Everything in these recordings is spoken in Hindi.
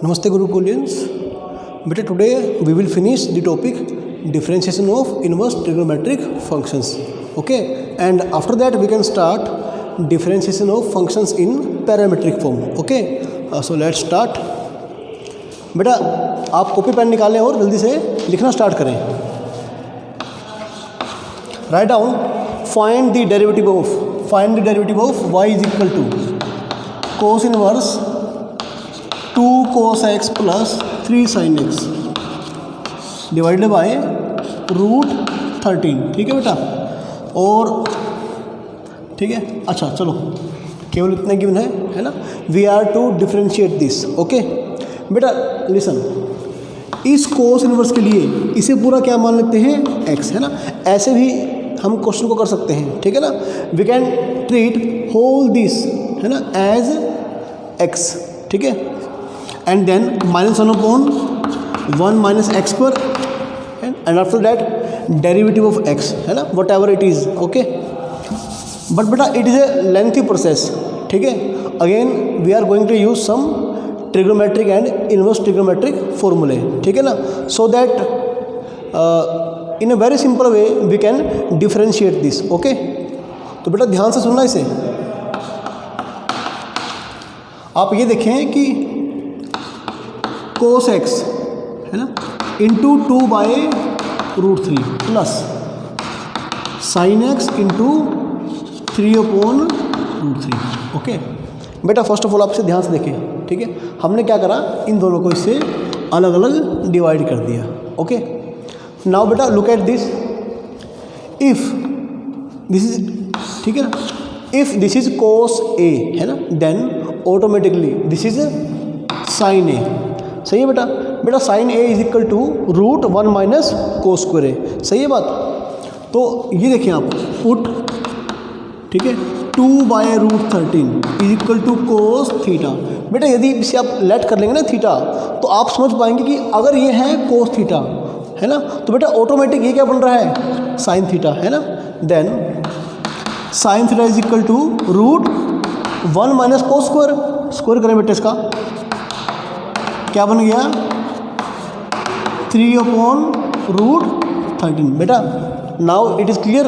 Namaste Gurukulians. But today we will finish the topic differentiation of inverse trigonometric functions. Okay, and after that we can start differentiation of functions in parametric form. Okay, so let's start. बेटा आप कॉपी पेन निकालें और जल्दी से लिखना स्टार्ट करें. Write down find the derivative of y is equal to cos inverse 2 cos x plus 3 sin x divided by √13. ठीक है बेटा, और ठीक है. अच्छा चलो, केवल इतना गिवन है ना. We are to differentiate this. Okay बेटा लिसन, इस कोस इनवर्स के लिए इसे पूरा क्या मान लेते हैं, x है ना. ऐसे भी हम क्वेश्चन को कर सकते हैं. ठीक है ना. We can treat whole this है ना एज x. ठीक है, and then -1/1 minus x square and after that derivative of x है ना, whatever it is. Okay, but बेटा it is a lengthy process. ठीक है, again we are going to use some trigonometric and inverse trigonometric फॉर्मूले. ठीक है ना, so that in a very simple way we can differentiate this. Okay, तो बेटा ध्यान से सुनना इसे. आप ये देखें कि cos x है ना into 2/√3 plus sin x into 3/√3. Okay बेटा, फर्स्ट ऑफ ऑल आपसे ध्यान से देखें. ठीक है, हमने क्या करा, इन दोनों को इससे अलग अलग डिवाइड कर दिया. ओके, नाउ बेटा look at this. If this is, ठीक है ना, if this is cos a है ना, then automatically this is sin a. सही है बेटा. बेटा sin a is equal to √1 minus cos square a. सही है बात. तो ये देखें आप, पुट, ठीक है, 2/√13 is equal to cos theta. बेटा यदि इसे आप लेट कर लेंगे ना थीटा, तो आप समझ पाएंगे कि अगर ये है cos थीटा है ना, तो बेटा ऑटोमेटिक ये क्या बन रहा है, sin थीटा है ना. Then sin theta is equal to √1 minus cos square. Square करें बेटा, इसका क्या बन गया, 3/√13. बेटा नाउ इट इज़ क्लियर.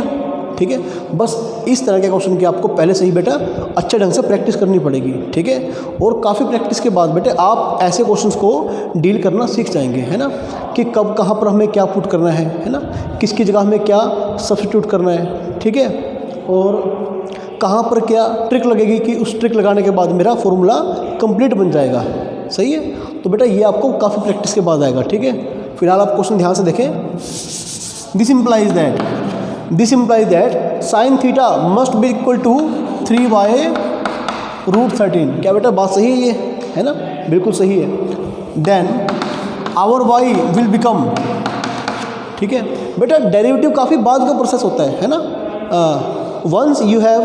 ठीक है, बस इस तरह के क्वेश्चन की आपको पहले से ही बेटा अच्छे ढंग से प्रैक्टिस करनी पड़ेगी. ठीक है, और काफ़ी प्रैक्टिस के बाद बेटे आप ऐसे क्वेश्चंस को डील करना सीख जाएंगे है ना, कि कब कहाँ पर हमें क्या पुट करना है ना, किसकी जगह हमें क्या सब्स्टिट्यूट करना है. ठीक है, और कहाँ पर क्या ट्रिक लगेगी कि उस ट्रिक लगाने के बाद मेरा फॉर्मूला कंप्लीट बन जाएगा. सही है, तो बेटा ये आपको काफ़ी प्रैक्टिस के बाद आएगा. ठीक है, फिलहाल आप क्वेश्चन ध्यान से देखें. This implies that sin theta must be equal to 3/√13. क्या बेटा बात सही है ये, है ना, बिल्कुल सही है. Then our y will become, ठीक है बेटा, डेरिवेटिव काफ़ी बाद का प्रोसेस होता है ना. Once you have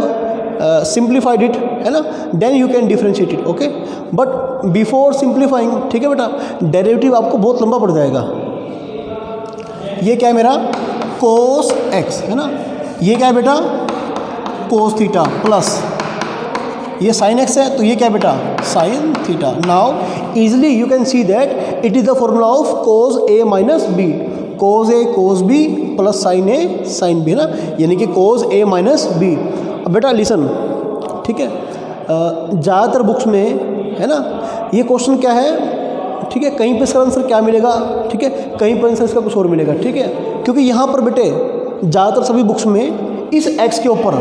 simplified it है ना, then you can differentiate it. Okay, but before simplifying, ठीक है बेटा, डेरिवेटिव आपको बहुत लंबा पड़ जाएगा. ये क्या है मेरा cos x है ना, ये क्या है बेटा cos थीटा प्लस ये sin x है, तो ये क्या है बेटा sin theta. Now easily you can see that it is the formula of cos a minus b. cos a cos b plus sin a sin b है ना, यानी कि cos a माइनस b. अब बेटा लिसन, ठीक है, ज़्यादातर बुक्स में है ना ये क्वेश्चन क्या है, ठीक है, कहीं पे इसका आंसर क्या मिलेगा, ठीक है, कहीं पर आंसर इसका कुछ और मिलेगा. ठीक है, क्योंकि यहाँ पर बेटे ज़्यादातर सभी बुक्स में इस x के ऊपर,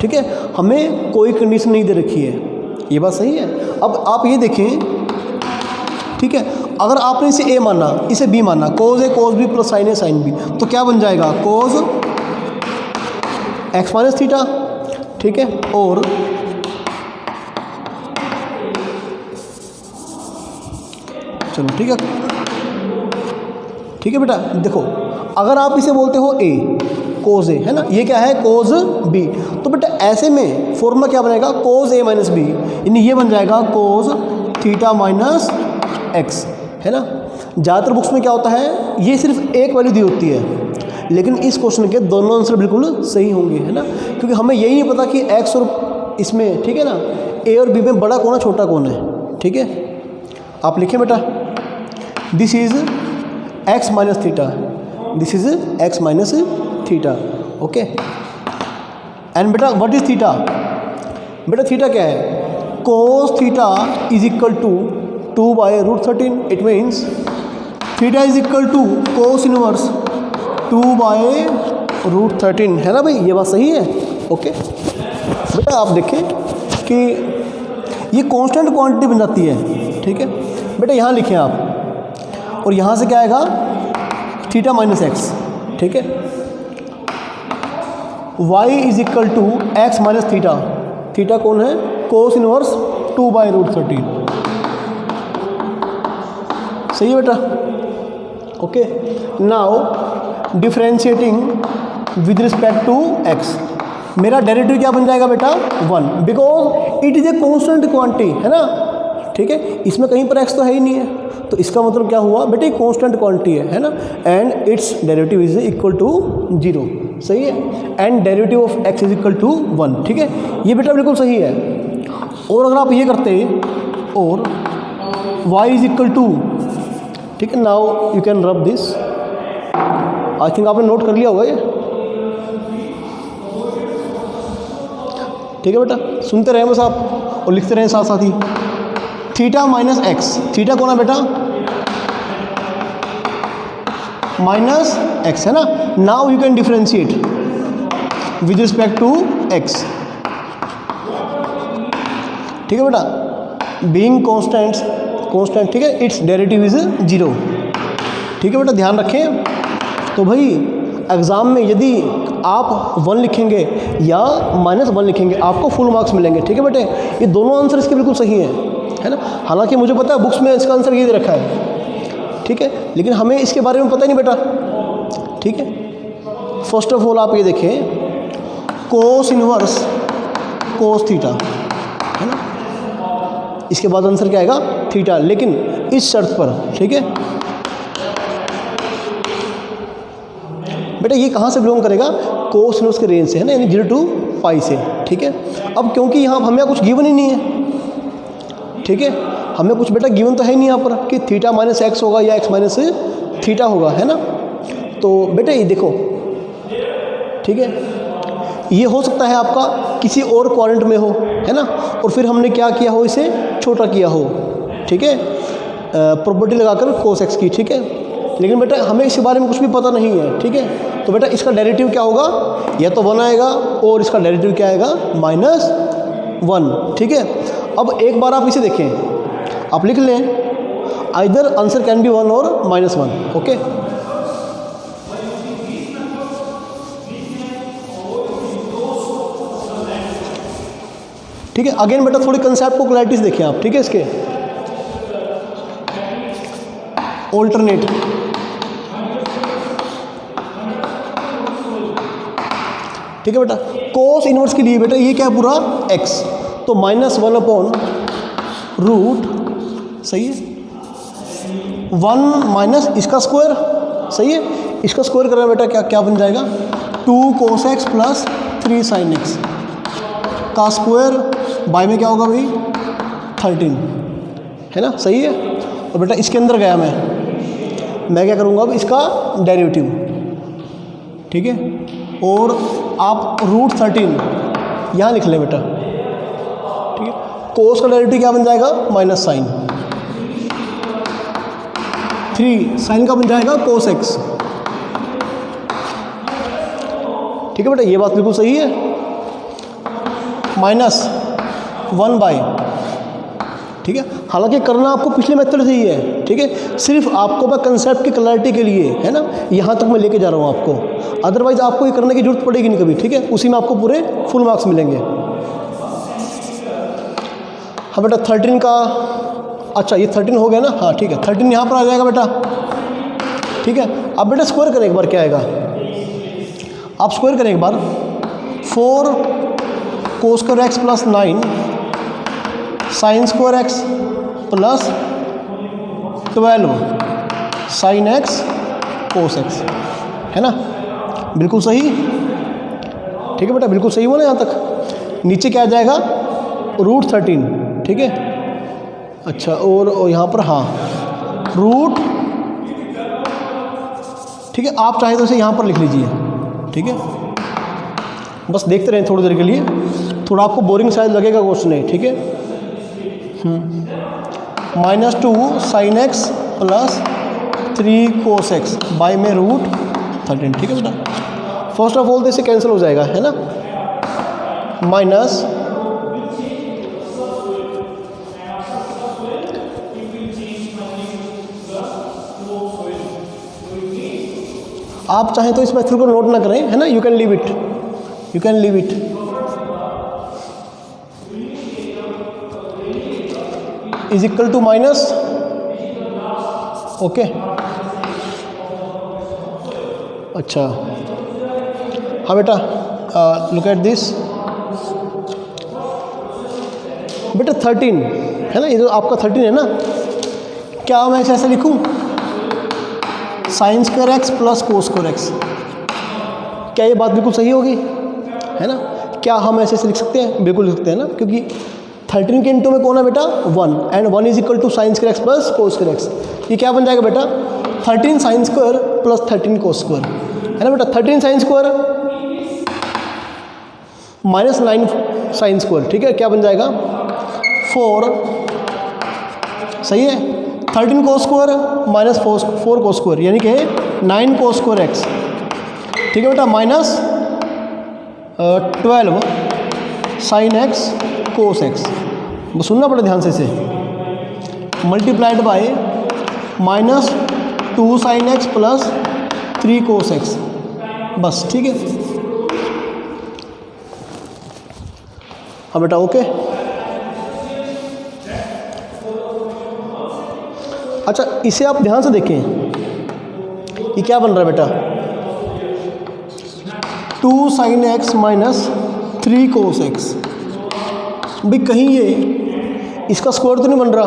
ठीक है, हमें कोई कंडीशन नहीं दे रखी है. ये बात सही है. अब आप ये देखें, ठीक है, अगर आपने इसे a माना, इसे b माना, cos a cos b plus sin a sin b, तो क्या बन जाएगा cos x माइनस थीटा. ठीक है, और चलो ठीक है, ठीक है बेटा, देखो अगर आप इसे बोलते हो a cos a है ना, ये क्या है cos b, तो बेटा ऐसे में फॉर्मूला क्या बनेगा cos a माइनस b, यानी ये बन जाएगा cos थीटा माइनस x है ना. ज़्यादातर बुक्स में क्या होता है, ये सिर्फ एक वैल्यू दी होती है, लेकिन इस क्वेश्चन के दोनों आंसर बिल्कुल सही होंगे है ना, क्योंकि हमें यही नहीं पता कि x और इसमें, ठीक है ना, a और b में बड़ा कौन है छोटा कौन है. ठीक है, आप लिखें बेटा, this is x minus theta, this is x minus theta, okay. And बेटा व्हाट इज थीटा? बेटा थीटा क्या है? Cos theta is equal to 2/√13। It means theta is equal to cos inverse 2/√13, है ना भाई? ये बात सही है, ओके। बेटा आप देखें कि ये कांस्टेंट क्वांटिटी बन जाती है, ठीक है। बेटा यहाँ लिखें आप, और यहाँ से क्या आएगा? थीटा माइनस एक्स, ठीक है। y is equal to x minus theta, theta कौन है? कोस इनवर्स 2/√13, सही है बेटा, okay. Now differentiating with respect to x, मेरा डेरिवेटिव क्या बन जाएगा बेटा? 1, because it is a constant quantity, है ना, ठीक है। इसमें कहीं पर x तो है ही नहीं है, तो इसका मतलब क्या हुआ बेटा? कांस्टेंट क्वांटिटी है ना। And its derivative is equal to 0, सही है। And derivative of x is equal to 1, ठीक है। ये बेटा बिल्कुल सही है। और अगर आप ये करते और y इज इक्वल टू, ठीक है, now you can rub this. I think आपने नोट कर लिया होगा ये, ठीक है बेटा। सुनते रहें बस आप और लिखते रहें साथ साथ ही। थीटा माइनस एक्स, थीटा कौन है बेटा? माइनस एक्स, है ना। Now you can differentiate with respect to x, ठीक है बेटा। बीइंग कांस्टेंट, ठीक है, इट्स डेरिवेटिव इज 0, ठीक है बेटा, ध्यान रखें। तो भाई एग्ज़ाम में यदि आप 1 लिखेंगे या -1 लिखेंगे, आपको फुल मार्क्स मिलेंगे, ठीक है बेटे। ये दोनों आंसर इसके बिल्कुल सही है ना। हालांकि मुझे पता है बुक्स में इसका आंसर ये दे रखा है, ठीक है, लेकिन हमें इसके बारे में पता ही नहीं बेटा, ठीक है। फर्स्ट ऑफ ऑल आप ये देखें, कोस इनवर्स कोस थीटा, है ना, इसके बाद आंसर क्या आएगा? थीटा, लेकिन इस शर्त पर, ठीक है बेटा। ये कहाँ से बिलोंग करेगा? कोस इनवर्स के रेंज से, है ना, यानी 0 to पाई से, ठीक है। अब क्योंकि यहाँ हमें कुछ गिवन ही नहीं है, ठीक है, हमें कुछ बेटा गिवन तो है ही नहीं यहाँ पर कि थीटा माइनस एक्स होगा या एक्स माइनस थीटा होगा, है ना। तो बेटा ये देखो, ठीक है, ये हो सकता है आपका किसी और क्वाड्रेंट में हो, है ना, और फिर हमने क्या किया हो, इसे छोटा किया हो, ठीक है, प्रॉपर्टी लगाकर कोस एक्स की, ठीक है। लेकिन बेटा हमें इसके बारे में कुछ भी पता नहीं है, ठीक है। तो बेटा इसका डेरिवेटिव क्या होगा? या तो 1 आएगा, और इसका डेरिवेटिव क्या आएगा? -1, ठीक है। अब एक बार आप इसे देखें, आप लिख लें, आइदर आंसर कैन बी 1 और -1, ओके। ठीक है, अगेन बेटा थोड़ी कंसेप्ट को क्लैरिटी से देखें आप, ठीक है। इसके ऑल्टरनेट, ठीक है बेटा। कोस इनवर्स के लिए बेटा ये क्या है? पूरा x, तो -1/√, सही है, 1 माइनस इसका स्क्वायर, सही है, इसका स्क्वायर करना बेटा क्या क्या बन जाएगा? 2 cos x plus 3 sin x का स्क्वायर बाय में क्या होगा भाई? 13, है ना, सही है। और बेटा इसके अंदर गया मैं क्या करूँगा अब? इसका डेरिवेटिव, ठीक है, और आप √13 यहाँ लिख लें बेटा, ठीक है। कोस का डेरिवेटिव क्या बन जाएगा? माइनस साइन, 3 साइन का बन जाएगा कोस एक्स, ठीक है बेटा, ये बात बिल्कुल सही है। -1/, ठीक है। हालांकि करना आपको पिछले मेथड से ही है, ठीक है, सिर्फ आपको मैं कंसेप्ट की क्लैरिटी के लिए, है ना, यहाँ तक मैं लेके जा रहा हूँ आपको, अदरवाइज आपको ये करने की जरूरत पड़ेगी नहीं कभी, ठीक है। उसी में आपको पूरे फुल मार्क्स मिलेंगे। हाँ बेटा 13 का, अच्छा ये 13 हो गया ना, हाँ ठीक है, 13 यहाँ पर आ जाएगा बेटा, ठीक है। अब बेटा स्क्वायर करें एक बार, क्या आएगा? आप स्क्वायर करें एक बार, 4 cos square x plus 9 sine square x plus 12 sine x cos x, है ना, बिल्कुल सही, ठीक है बेटा, बिल्कुल सही बोला यहाँ तक। नीचे क्या आ जाएगा? √13, ठीक है, अच्छा, और यहाँ पर हाँ रूट, ठीक है। आप चाहे तो इसे यहाँ पर लिख लीजिए, ठीक है। बस देखते रहें थोड़ी देर के लिए, थोड़ा आपको बोरिंग शायद लगेगा क्वेश्चन है, ठीक है। -2 sin x plus 3 cos x by में √13, ठीक है बेटा। फर्स्ट ऑफ ऑल तो इसे कैंसिल हो जाएगा, है ना। माइनस आप चाहें तो इस मेथड को नोट ना करें, है ना। You can leave it, you can leave it. Is equal to minus, okay. अच्छा हाँ बेटा, लुक एट दिस बेटा 13 है ना, ये जो आपका 13 है ना, क्या मैं ऐसे लिखूं sin square x plus cos square x, क्या ये बात बिल्कुल सही होगी, है ना। क्या हम ऐसे लिख सकते हैं? बिल्कुल लिख सकते हैं ना, क्योंकि 13 के इंटू में कौन है बेटा 1, and 1 is equal to sin square x plus cos square x. ये क्या बन जाएगा बेटा 13 sin square plus 13 cos square, है ना बेटा। 13 sin square minus 9 sin square, ठीक है, क्या बन जाएगा 4, सही है। 13 cos square minus 4 cos square, यानी कि 9 कोस स्क्वायर एक्स, ठीक है बेटा, minus 12 sin x cos x. बस सुनना पड़े ध्यान से इसे, multiplied by -2 sin x plus 3 cos x, बस, ठीक है। हाँ बेटा, ओके। अच्छा, इसे आप ध्यान से देखें, ये क्या बन रहा है बेटा 2 sin x minus 3 cos x. भाई कहीं ये इसका स्क्वायर तो नहीं बन रहा,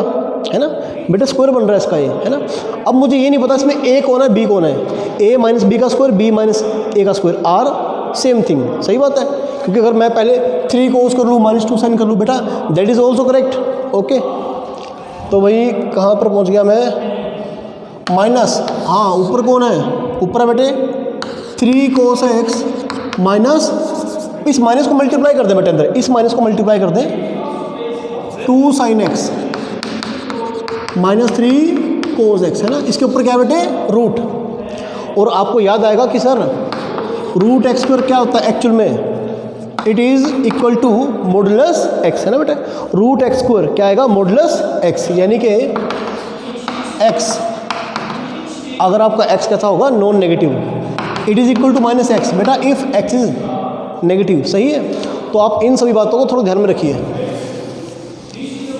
है ना बेटा, स्क्वायर बन रहा है इसका ये, है ना। अब मुझे ये नहीं पता इसमें a कौन है, b कौन है। a माइनस बी का स्क्वायर, b माइनस a का स्क्वायर, आर सेम थिंग, सही बात है। क्योंकि अगर मैं पहले 3 कोस कर लूँ -2 साइन कर लूँ बेटा, that is also correct, okay. तो भाई कहाँ पर पहुँच गया मैं, माइनस, हाँ ऊपर कौन है, ऊपर है बेटे 3 कोस एक्स माइनस, इस माइनस को मल्टीप्लाई कर दें बेटे अंदर, इस माइनस को मल्टीप्लाई कर दें 2 sin x minus 3 cos x, है ना। इसके ऊपर क्या है बेटे रूट, और आपको याद आएगा कि सर रूट एक्स स्क्वायर क्या होता है एक्चुअल में, it is equal to modulus x, है ना बेटा। रूट एक्स स्क्वायर क्या आएगा मॉडुलस एक्स, यानी कि एक्स, अगर आपका एक्स कैसा होगा non negative, it is equal to minus x बेटा, इफ़ एक्स इज नेगेटिव, सही है। तो आप इन सभी बातों को थोड़ा ध्यान में रखिए।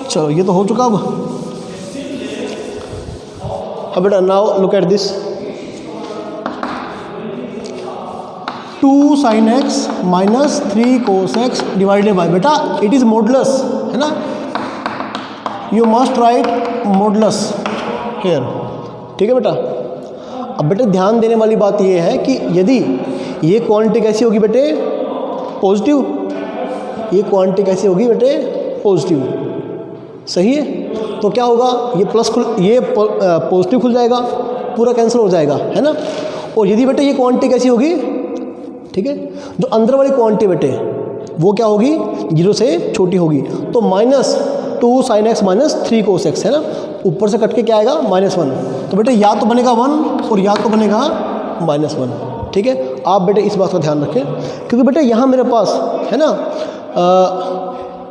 चलो ये तो हो चुका। अब बेटा now look at this 2 sin x minus 3 cos x divided by, बेटा इट इज़ मॉडुलस, है ना। You must write modulus here, ठीक है बेटा। अब बेटे ध्यान देने वाली बात ये है कि यदि ये क्वांटिटी कैसी होगी बेटे पॉजिटिव, ये क्वांटिटी कैसी होगी बेटे पॉजिटिव, सही है। तो क्या होगा, ये प्लस ये पॉजिटिव खुल जाएगा, पूरा कैंसिल हो जाएगा, है ना। और यदि बेटे ये क्वांटिटी कैसी होगी, ठीक है, जो अंदर वाली क्वांटिटी बेटे वो क्या होगी 0 से छोटी होगी, तो -2 sin x minus 3 cos x, है ना। ऊपर से कट के क्या आएगा -1, तो बेटे या तो बनेगा 1 और या तो बनेगा -1, ठीक है। आप बेटे इस बात का ध्यान रखें, क्योंकि बेटे यहाँ मेरे पास है ना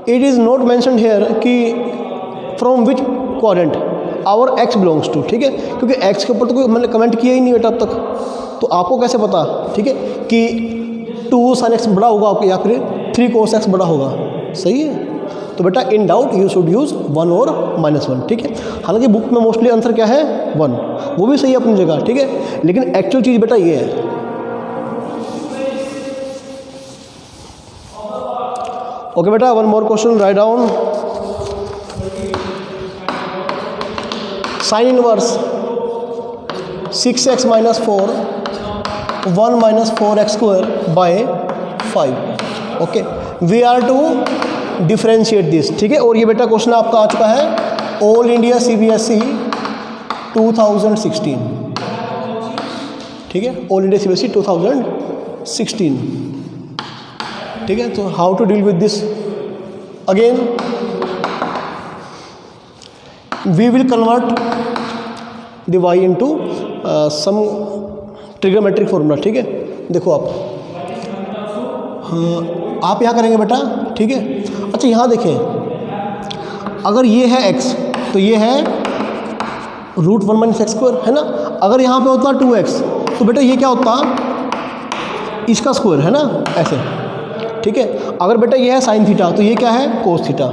it is not mentioned here कि from which quadrant our x belongs to, ठीक है। क्योंकि एक्स के ऊपर तो कोई मैंने कमेंट किया ही नहीं बेटा अब तक, तो आपको कैसे पता, ठीक है, कि 2 sin एक्स बड़ा होगा आपको या फिर 3 कोस एक्स बड़ा होगा, सही है। तो बेटा in doubt you should use 1 और -1, ठीक है। हालांकि बुक में मोस्टली आंसर क्या है 1, वो भी सही है अपनी जगह, ठीक है, लेकिन एक्चुअल चीज़ बेटा ये है। ओके बेटा, one more question, write down sine inverse 6x minus 4 1 minus 4x square by 5, okay. We are to differentiate this, ठीक है। और ये बेटा क्वेश्चन आपका आ चुका है ऑल इंडिया CBSE 2016, ठीक है, ऑल इंडिया CBSE 2016, ठीक है। तो how to deal with this, again we will convert the y into some trigonometric formula, ठीक है। देखो आप, हाँ, आप यहाँ करेंगे बेटा, ठीक है। अच्छा यहाँ देखें, अगर ये है x तो ये है √1 - x², है ना। अगर यहाँ पे होता 2x तो बेटा ये क्या होता, इसका स्क्वायर, है ना, ऐसे, ठीक है। अगर बेटा ये है sin थीटा तो ये क्या है cos थीटा,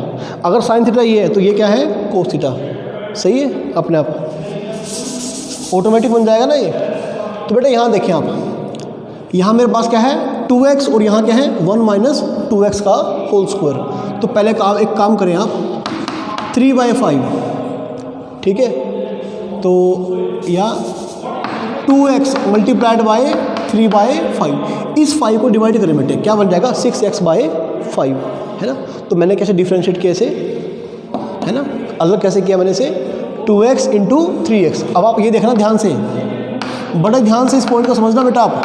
अगर sin थीटा ये है तो ये क्या है cos थीटा, सही है, अपने आप ऑटोमेटिक बन जाएगा ना ये। तो बेटा यहाँ देखें आप, यहाँ मेरे पास क्या है 2x और यहाँ क्या है 1 - 2x का होल स्क्वायर। तो पहले एक काम करें आप, 3/5, ठीक है। तो या 2x मल्टीप्लाइड बाय 3/5, इस 5 को डिवाइड करें बेटे, क्या बन जाएगा 6x/5, है ना। तो मैंने कैसे डिफ्रेंशिएट किया इसे, है ना, अलग कैसे किया मैंने इसे, 2x × 3x। अब आप ये देखना ध्यान से, बड़े ध्यान से इस पॉइंट को समझना बेटा आप,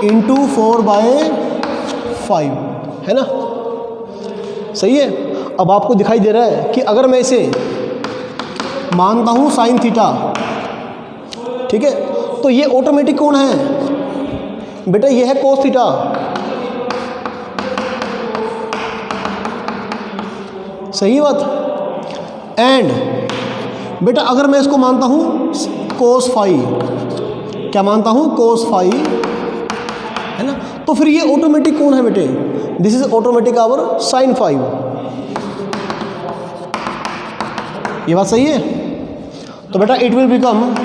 × 4/5, है ना, सही है। अब आपको दिखाई दे रहा है कि अगर मैं इसे मानता हूँ sin थीटा, ठीक है, तो ये ऑटोमेटिक कौन है बेटा, ये है cos थीटा, सही बात। एंड बेटा अगर मैं इसको मानता हूँ cos फाई, क्या मानता हूँ cos फाई, है ना, तो फिर ये ऑटोमेटिक कौन है बेटे, this is automatic our sin phi. ये बात सही है। तो बेटा it will become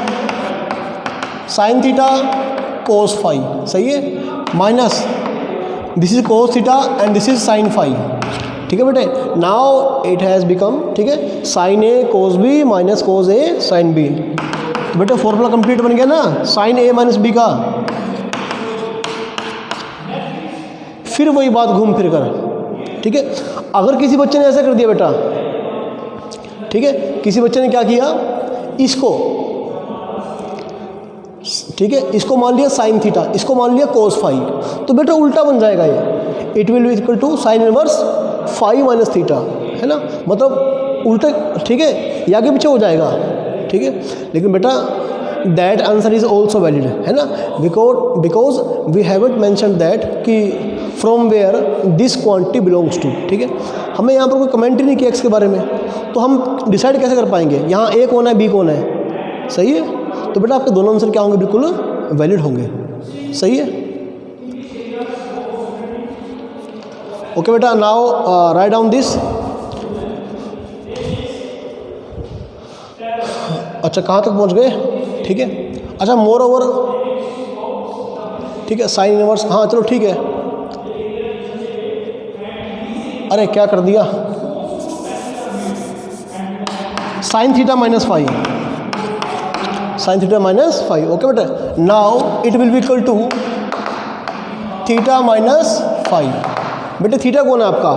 sin theta cos phi, सही है, minus this is cos theta and this is sin phi, ठीक है बेटे। नाउ इट हैज़ बिकम, ठीक है, sin A cos B minus cos A sin B। तो बेटे फॉर्मूला कंप्लीट बन गया ना sin A - B का। फिर वही बात घूम फिर कर, ठीक है। अगर किसी बच्चे ने ऐसा कर दिया बेटा, ठीक है, किसी बच्चे ने क्या किया, इसको, ठीक है, इसको मान लिया sin थीटा, इसको मान लिया cos फाई, तो बेटा उल्टा बन जाएगा ये, it will be equal to sin inverse phi minus theta, है ना, मतलब उल्टा, ठीक है, या आगे पीछे हो जाएगा, ठीक है। लेकिन बेटा that answer is also valid, है ना, because we haven't mention that कि from where this quantity belongs to, ठीक है। हमें यहाँ पर कोई कमेंट ही नहीं किया एक्स के बारे में, तो हम डिसाइड कैसे कर पाएंगे यहाँ ए कौन है बी कौन है, सही है। तो बेटा आपके दोनों आंसर क्या होंगे, बिल्कुल वैलिड होंगे, सही है। ओके बेटा, नाउ राइट डाउन दिस। अच्छा कहाँ तक पहुँच गए, ठीक है। अच्छा मोर ओवर, ठीक है, साइन इनवर्स, हाँ चलो ठीक है। अरे क्या कर दिया, sine theta minus five, sine theta minus five, okay बेटा। Now it will be equal to theta minus five. बेटे थीटा कौन है आपका,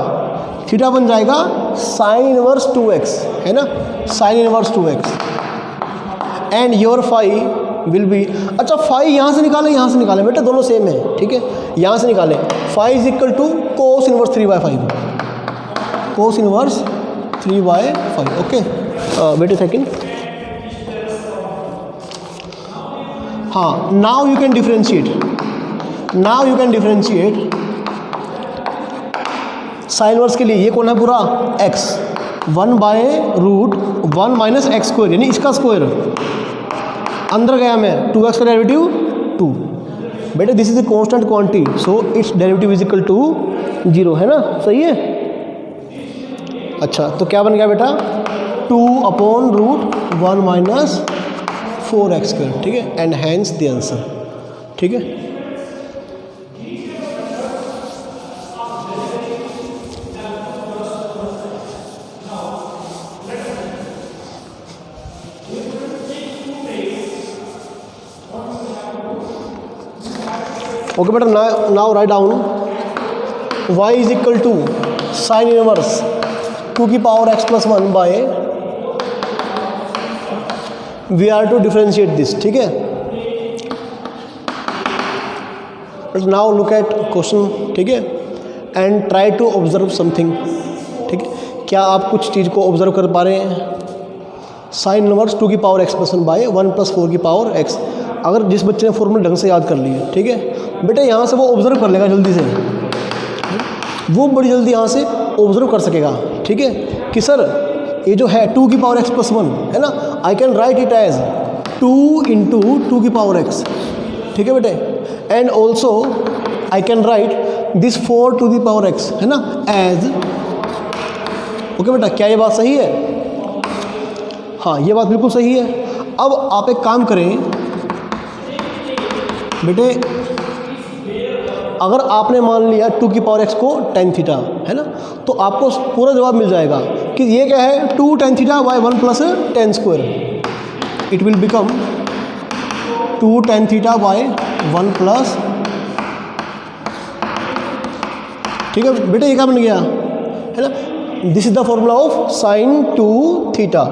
थीटा बन जाएगा साइन इनवर्स 2x, है ना, sine inverse 2x and your five will be, अच्छा फाइव यहाँ से निकालें, यहाँ से निकालें बेटा, दोनों सेम है, ठीक है, यहाँ से निकालें। Five is equal to cos inverse 3/5, cos inverse 3/5, okay. Wait a second, हाँ, now you can differentiate, now you can differentiate sine inverse के लिए। ये कौन है पूरा x, 1/√1 माइनस एक्स स्क्वायर, यानी इसका स्क्वायर, अंदर गया मैं 2x का डेरिवेटिव 2। बेटा this is a constant quantity, so its derivative is equal to 0, है ना, सही है। अच्छा तो क्या बन गया बेटा, 2/√1 माइनस 4x स्क्वायर, ठीक है, एंड हैंस द आंसर, ठीक है। ओके बेटा, now write down y is equal to sine inverse 2 की power x plus 1 by, we are to differentiate this, ठीक है। नाउ लुक एट क्वेश्चन, ठीक है, and try to observe something, ठीक है। क्या आप कुछ चीज़ को ऑब्जर्व कर पा रहे हैं? साइन इनवर्स 2 की power x plus 1 by 1 plus 4 की पावर x। अगर जिस बच्चे ने फॉर्मूला ढंग से याद कर लिए, ठीक है बेटा, यहाँ से वो ऑब्जर्व कर लेगा जल्दी से, वो बड़ी जल्दी यहाँ से ऑब्जर्व कर सकेगा, ठीक है, कि सर ये जो है 2 की पावर x प्लस 1 है ना, I can write it as 2 into 2 की पावर x, ठीक है बेटे, and also I can write this 4 to the power x, है ना, एज, ओके बेटा। क्या ये बात सही है? हाँ, ये बात बिल्कुल सही है। अब आप एक काम करें बेटे, अगर आपने मान लिया 2 की पावर x को tan थीटा, है ना, तो आपको पूरा जवाब मिल जाएगा कि ये क्या है 2 tan theta by 1 plus tan square, it will become 2 tan theta by 1 plus, ठीक है बेटे, ये क्या बन गया, है ना, this is the formula of sine 2 theta,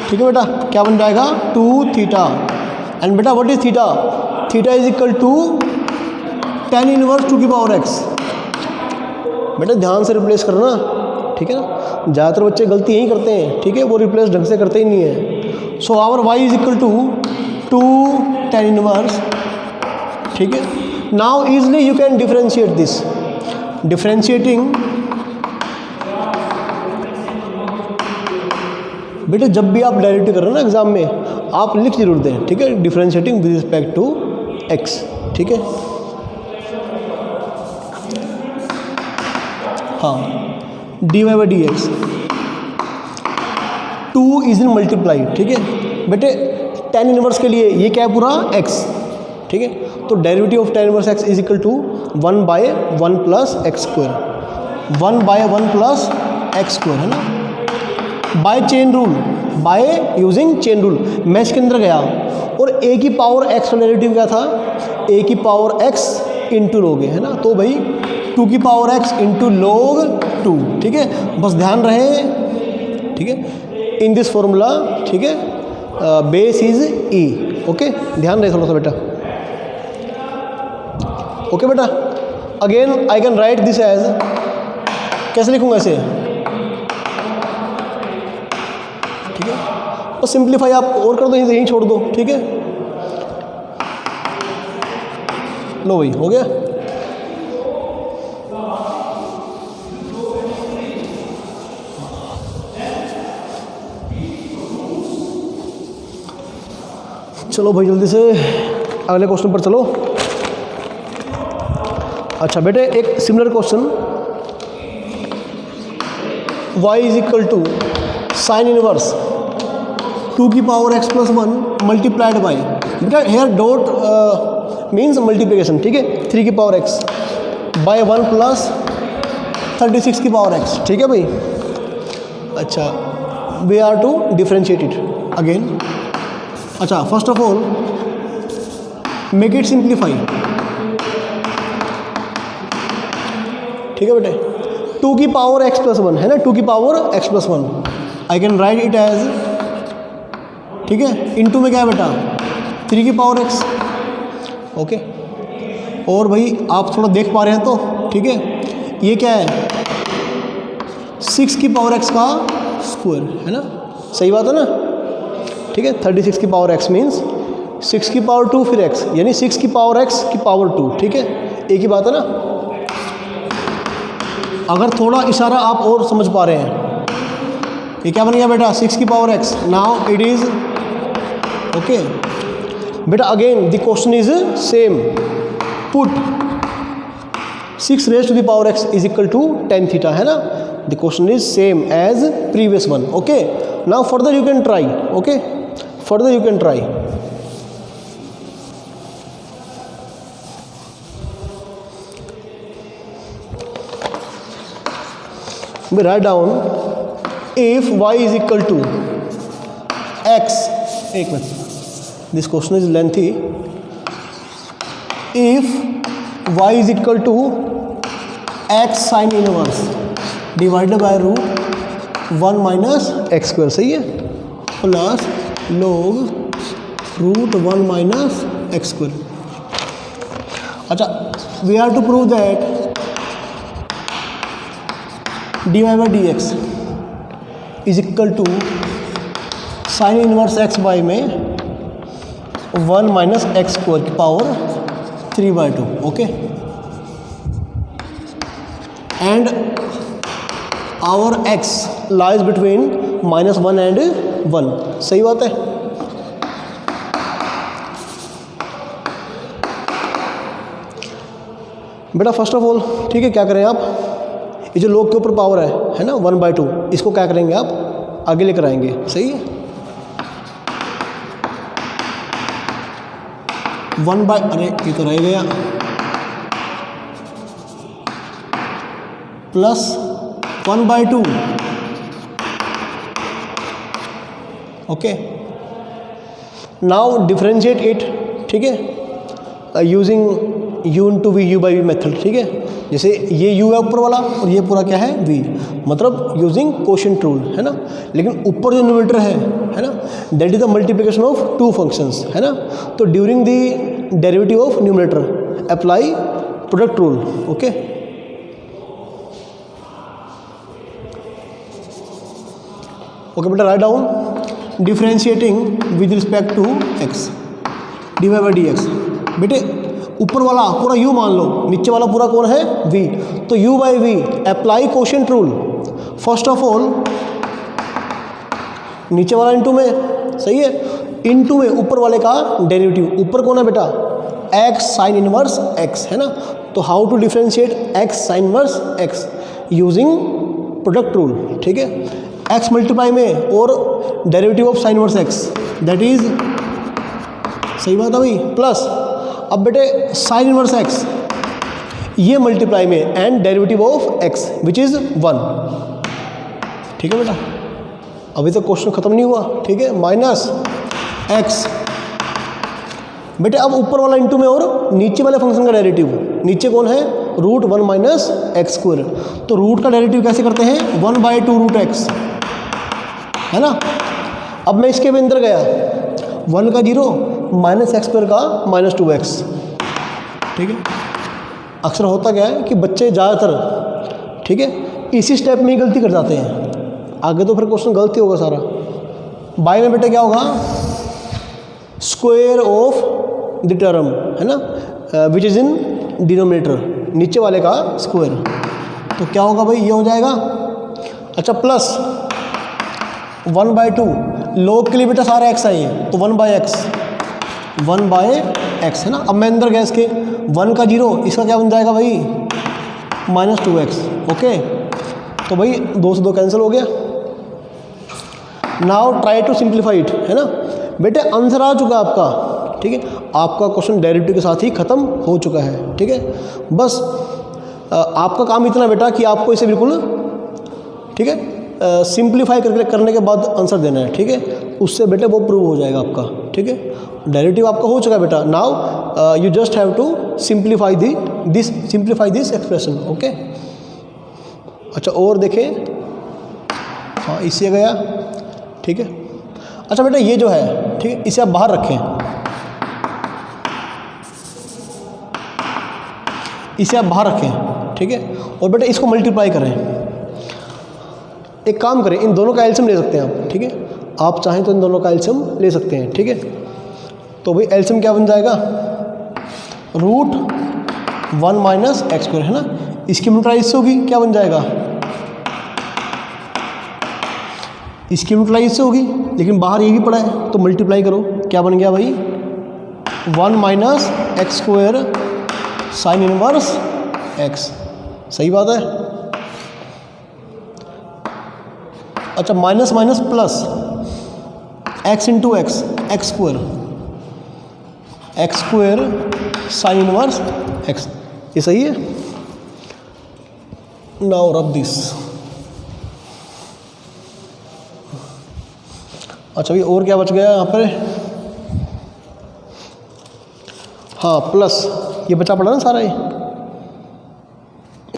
ठीक है बेटा। क्या बन जाएगा 2 थीटा, एंड बेटा what is theta? Theta is equal to tan inverse 2 की पावर x। बेटा ध्यान से रिप्लेस करना, ठीक है ना, ज़्यादातर बच्चे गलती यही करते हैं, ठीक है, वो रिप्लेस ढंग से करते ही नहीं है। So our y is equal to 2 tan inverse, ठीक है। Now easily you can differentiate this, differentiating बेटे, जब भी आप डायरेक्ट कर रहे हैं ना एग्जाम में, आप लिख जरूर दें, ठीक है, differentiating with respect to x, ठीक है। हाँ, dy by d x, 2 is in multiplied, ठीक है बेटे, tan इनवर्स के लिए ये क्या है पूरा x, ठीक है, तो derivative of tan inverse x is equal to 1 by 1 plus x square, 1 by 1 plus x square, है ना, by chain rule, by using chain rule. मैं इसके अंदर गया और a की पावर x का डेरिवेटिव क्या था, a की पावर x इंटू लोगे, है ना, तो भाई 2 की पावर x इंटू लोग 2, ठीक है, बस ध्यान रहे, ठीक है, इन दिस फॉर्मूला, ठीक है, बेस इज e, ओके, ध्यान रहे थोड़ा सा बेटा, ओके बेटा। Again I can write this as, कैसे लिखूंगा इसे, ठीक है, और सिंप्लीफाई आप और कर दो, यहीं छोड़ दो, ठीक है, लो भाई हो गया। चलो भाई जल्दी से अगले क्वेश्चन पर चलो। अच्छा बेटे, एक similar question, y is equal to sine inverse 2 की power x plus 1 multiplied by, बेटा हेयर डॉट मीन्स मल्टीप्लिकेशन, ठीक है, 3 की पावर x बाय 1 प्लस 36 की पावर x, ठीक है भाई। अच्छा, we are to differentiate it again. अच्छा, first of all make it simplify, ठीक है बेटे, 2 की पावर x प्लस 1 है ना, 2 की power x plus 1, I can write it as, ठीक है, इनटू में क्या है बेटा 3 की पावर x, ओके। और भाई आप थोड़ा देख पा रहे हैं तो, ठीक है, ये क्या है 6 की पावर x का स्क्वायर, है ना, सही बात है ना, ठीक है, 36 की पावर x मीन्स 6 की पावर 2 फिर x, यानी 6 की पावर x की पावर 2, ठीक है, एक ही बात है ना। अगर थोड़ा इशारा आप और समझ पा रहे हैं, ये क्या बन गया बेटा 6 की power x, now it is okay बेटा। Again the question is same, put 6 raise to the power x is equal to tan theta, है ना, the question is same as previous one, okay. Now further you can try, okay, further you can try. we write down if y is equal to x, एक minute, this question is lengthy, if y is equal to x sin inverse, divided by root 1 minus x square, सही है, plus log root 1 minus x square. अच्छा, we have to prove that dy by d x is equal to sine inverse x by में 1 माइनस एक्स स्क्वायर की power 3/2, okay. And our x lies between -1 and 1, सही बात है। बेटा फर्स्ट ऑफ ऑल, ठीक है, क्या करें आप, ये जो log के ऊपर पावर है ना 1/2, इसको क्या करेंगे आप आगे लेकर आएंगे, सही है। 1/, अरे ये तो रह गया, plus 1/2, okay. Now differentiate it, ठीक है, using u into v, u by v method, ठीक है। जैसे ये u है ऊपर वाला और ये पूरा क्या है v, मतलब यूजिंग कोशेंट रूल, है ना। लेकिन ऊपर जो न्यूमरेटर है ना, that is the multiplication of two functions, है ना। तो during the derivative of numerator apply product rule, okay. Okay बेटा, write down differentiating with respect to x dy by d x. बेटे ऊपर वाला पूरा u मान लो, नीचे वाला पूरा कौन है v, तो u by v apply quotient rule. First of all नीचे वाला इंटू में, सही है, इंटू में ऊपर वाले का डेरिवेटिव, ऊपर कौन है बेटा x साइन इनवर्स x, है ना। तो how to differentiate x sine inverse x using product rule, ठीक है। x मल्टीप्लाई में और derivative of sine inverse x, that is, सही बात है भाई, प्लस अब बेटे साइन इनवर्स x ये मल्टीप्लाई में and derivative of x which is 1, ठीक है बेटा। अभी तक क्वेश्चन खत्म नहीं हुआ, ठीक है, माइनस x बेटे अब ऊपर वाला इंटू में और नीचे वाले फंक्शन का डेरिवेटिव, नीचे कौन है रूट 1 माइनस एक्स स्क्वायर। तो रूट का डेरिवेटिव कैसे करते हैं 1/2 रूट x, है ना। अब मैं इसके भी अंदर गया, 1 का 0 माइनस एक्स स्क्वायर का -2x, ठीक है। अक्सर होता क्या है कि बच्चे ज़्यादातर, ठीक है, इसी स्टेप में ही गलती कर जाते हैं, आगे तो फिर क्वेश्चन गलती होगा सारा। बाय में बेटा क्या होगा स्क्वायर ऑफ द टर्म, है ना, विच इज़ इन डिनोमिनेटर, नीचे वाले का स्क्वायर। तो क्या होगा भाई, ये हो जाएगा। अच्छा, प्लस 1/2 log के लिए बेटा सारे x आइए, तो 1/x, 1/x, है ना। अब मैं अंदर गया इसके 1 का 0, इसका क्या बन जाएगा भाई -2x, ओके। तो भाई 2 से 2 कैंसिल हो गया। Now try to simplify it, है ना। बेटे आंसर आ चुका आपका, ठीक है, आपका क्वेश्चन डेरिवेटिव के साथ ही खत्म हो चुका है, ठीक है। बस आपका काम इतना बेटा कि आपको इसे बिल्कुल, ठीक है, सिंप्लीफाई करने के बाद आंसर देना है, ठीक है। उससे बेटे वो प्रूव हो जाएगा आपका, ठीक है। डेरिवेटिव आपका हो चुका है बेटा। Now you just have to simplify this expression, okay. अच्छा, और देखें, हाँ इससे गया, ठीक है। अच्छा बेटा ये जो है, ठीक है, इसे आप बाहर रखें, इसे आप बाहर रखें, ठीक है। और बेटा इसको मल्टीप्लाई करें। एक काम करें, इन दोनों का एलसीएम ले सकते हैं आप, ठीक है। आप चाहें तो इन दोनों का एलसीएम ले सकते हैं, ठीक है। तो भाई एलसीएम क्या बन जाएगा रूट 1 माइनस एक्स स्क्वायर, है ना। इसकी मल्टीप्लाई इससे होगी, क्या बन जाएगा, इसकी मल्टीप्लाई इससे होगी, लेकिन बाहर ये भी पड़ा है तो मल्टीप्लाई करो, क्या बन गया भाई 1 minus x square sine inverse x, सही बात है। अच्छा, minus minus plus x into x, x square sine inverse x, ये सही है। Now rub this. अच्छा ये और क्या बच गया यहाँ पर, हाँ प्लस ये बचा पड़ा ना सारा ये,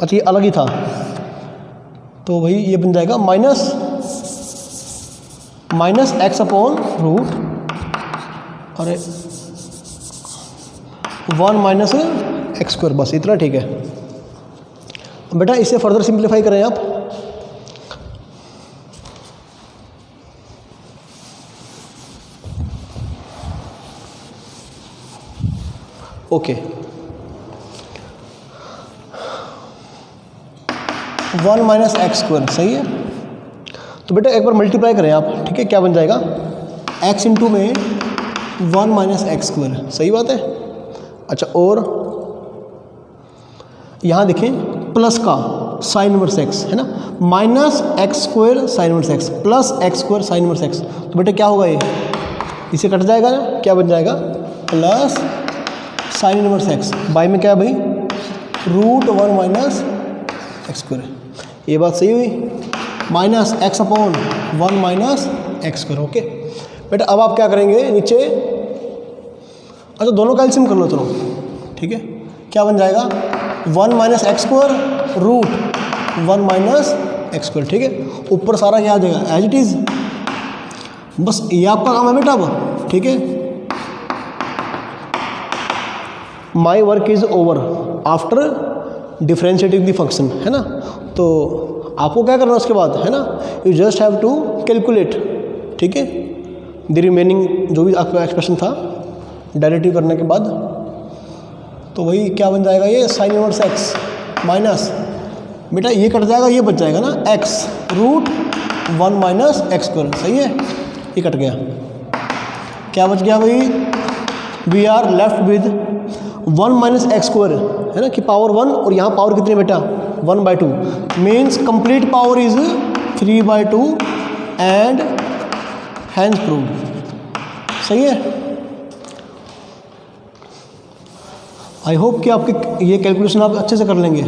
अच्छा ये अलग ही था, तो भाई ये बन जाएगा माइनस एक्स अपॉन रूट, अरे 1 माइनस एक्स स्क्वायर, बस इतना ठीक है। बेटा इसे फर्दर सिंप्लीफाई करें आप, ओके 1 माइनस एक्स स्क्वायर, सही है। तो बेटा एक बार मल्टीप्लाई करें आप, ठीक है, क्या बन जाएगा x इंटू में 1 माइनस एक्स स्क्वायर, सही बात है। अच्छा, और यहाँ देखें प्लस का साइन इनवर्स x है ना, minus x square sine inverse x plus x square sine inverse x, तो बेटा क्या होगा, ये इसे कट जाएगा ना, क्या बन जाएगा plus sign inverse x by में क्या है भाई रूट 1 माइनस एक्स स्क्वायर, ये बात सही हुई, minus x upon 1 minus x square. Okay बेटा अब आप क्या करेंगे नीचे, अच्छा दोनों का एलसीएम कर लो दोनों, ठीक है, क्या बन जाएगा 1 minus x square root 1 minus x square, ठीक है, ऊपर सारा क्या आ जाएगा एज इट इज़, बस ये आपका काम है बेटा अब, ठीक है। My work is over after differentiating the function, है ना, तो आपको क्या करना है उसके बाद, है ना, you just have to calculate, ठीक है, द रिमेनिंग जो भी आपका एक्सप्रेशन था डेरिवेटिव करने के बाद, तो वही क्या बन जाएगा ये साइन इनवर्स एक्स माइनस, बेटा ये कट जाएगा, ये बच जाएगा ना x root 1 minus x square, सही है, ये कट गया, क्या बच गया भाई, we are left with 1 minus x square, है ना, कि पावर 1 और यहाँ पावर कितनी बेटा 1/2, means complete power is 3/2 and hence proved, सही है। आई होप कि आपके ये कैलकुलेशन आप अच्छे से कर लेंगे।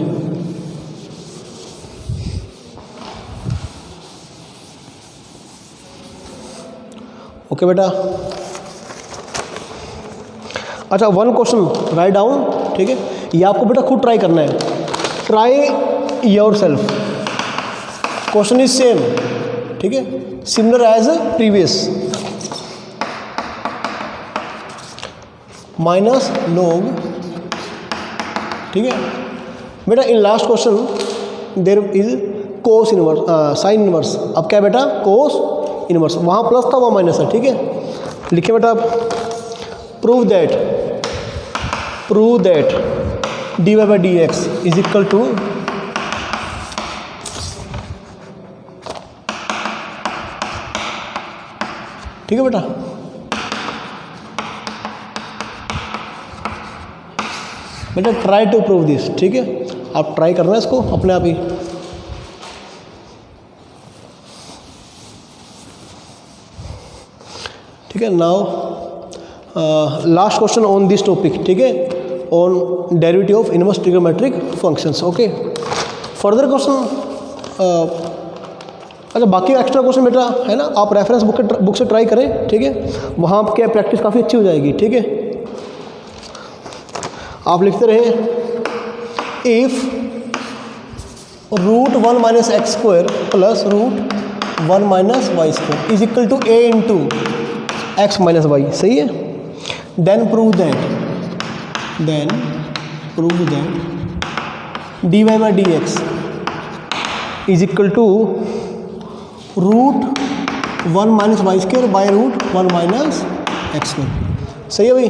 ओके बेटा, अच्छा वन क्वेश्चन राइट डाउन, ठीक है, ये आपको बेटा खुद ट्राई करना है, try yourself, question is same, ठीक है, similar as previous, minus log, ठीक है बेटा, in last question there is cos inverse sine inverse, अब क्या बेटा कोस इनवर्स, वहाँ प्लस था वहाँ माइनस है, ठीक है, लिखिए बेटा आप, prove that dy by dx is equal to ठीक है बेटा, बेटा ट्राई टू प्रूव दिस, ठीक है, आप ट्राई करना है इसको अपने आप ही। ठीक है, now last question on this topic, ठीक है, on derivative of inverse trigonometric functions. Okay, further question, अच्छा बाकी एक्स्ट्रा क्वेश्चन बेटा है ना, आप रेफरेंस बुक से ट्राई करें, ठीक है, वहाँ आपके प्रैक्टिस काफ़ी अच्छी हो जाएगी, ठीक है। आप लिखते रहे if root 1 minus x square plus root 1 minus y square is equal to a into x minus y, सही है, then prove that dy by dx is equal to root 1 minus y square by root 1 minus x square, सही है भाई,